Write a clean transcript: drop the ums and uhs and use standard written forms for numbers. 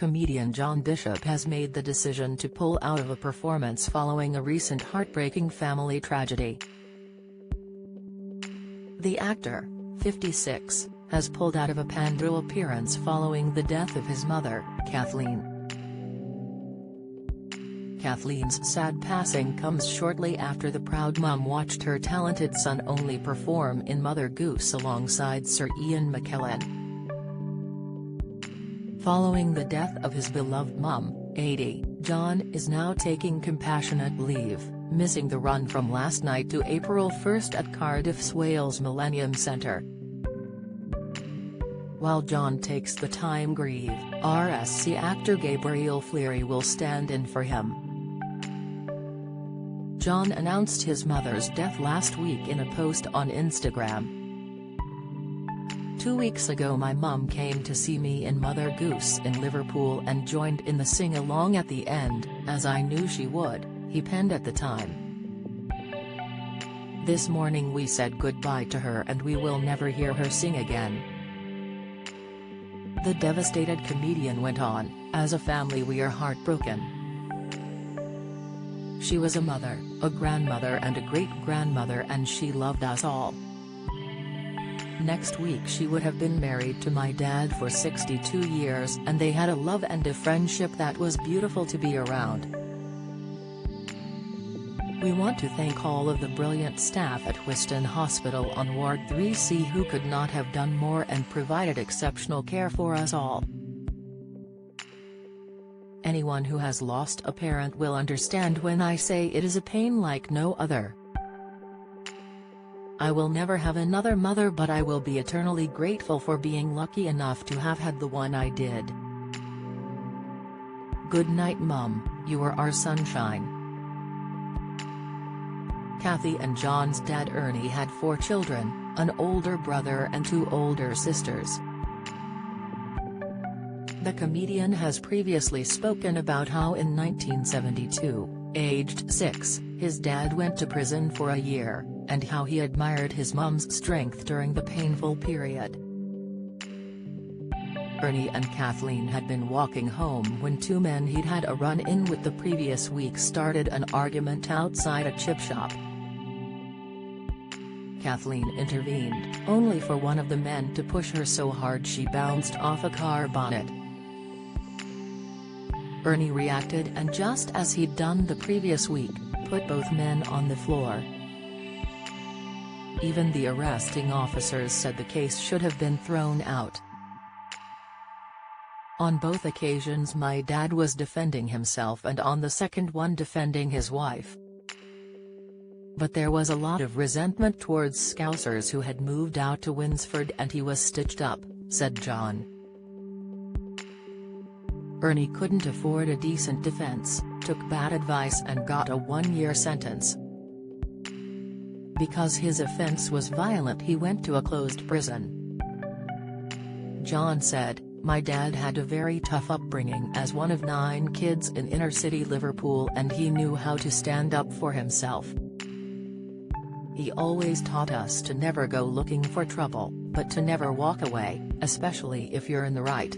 Comedian John Bishop has made the decision to pull out of a performance following a recent heartbreaking family tragedy. The actor, 56, has pulled out of a Pandro appearance following the death of his mother, Kathleen. Kathleen's sad passing comes shortly after the proud mum watched her talented son only perform in Mother Goose alongside Sir Ian McKellen. Following the death of his beloved mum, 80, John is now taking compassionate leave, missing the run from last night to April 1 at Cardiff's Wales Millennium Centre. While John takes the time grieve, RSC actor Gabriel Fleary will stand in for him. John announced his mother's death last week in a post on Instagram. 2 weeks ago my mum came to see me in Mother Goose in Liverpool and joined in the sing-along at the end, as I knew she would, he penned at the time. This morning we said goodbye to her and we will never hear her sing again. The devastated comedian went on, as a family we are heartbroken. She was a mother, a grandmother and a great-grandmother and she loved us all. Next week she would have been married to my dad for 62 years and they had a love and a friendship that was beautiful to be around. We want to thank all of the brilliant staff at Whiston Hospital on Ward 3C who could not have done more and provided exceptional care for us all. Anyone who has lost a parent will understand when I say it is a pain like no other. I will never have another mother but I will be eternally grateful for being lucky enough to have had the one I did. Good night Mum, you are our sunshine. Kathy and John's dad Ernie had 4 children, an older brother and 2 older sisters. The comedian has previously spoken about how in 1972, aged 6, his dad went to prison for a year, and how he admired his mum's strength during the painful period. Ernie and Kathleen had been walking home when 2 men he'd had a run-in with the previous week started an argument outside a chip shop. Kathleen intervened, only for one of the men to push her so hard she bounced off a car bonnet. Ernie reacted and just as he'd done the previous week, put both men on the floor. Even the arresting officers said the case should have been thrown out. On both occasions my dad was defending himself and on the second one defending his wife. But there was a lot of resentment towards Scousers who had moved out to Winsford and he was stitched up, said John. Ernie couldn't afford a decent defense, took bad advice and got a 1-year sentence. Because his offense was violent he went to a closed prison. John said, my dad had a very tough upbringing as one of 9 kids in inner-city Liverpool and he knew how to stand up for himself. He always taught us to never go looking for trouble, but to never walk away, especially if you're in the right.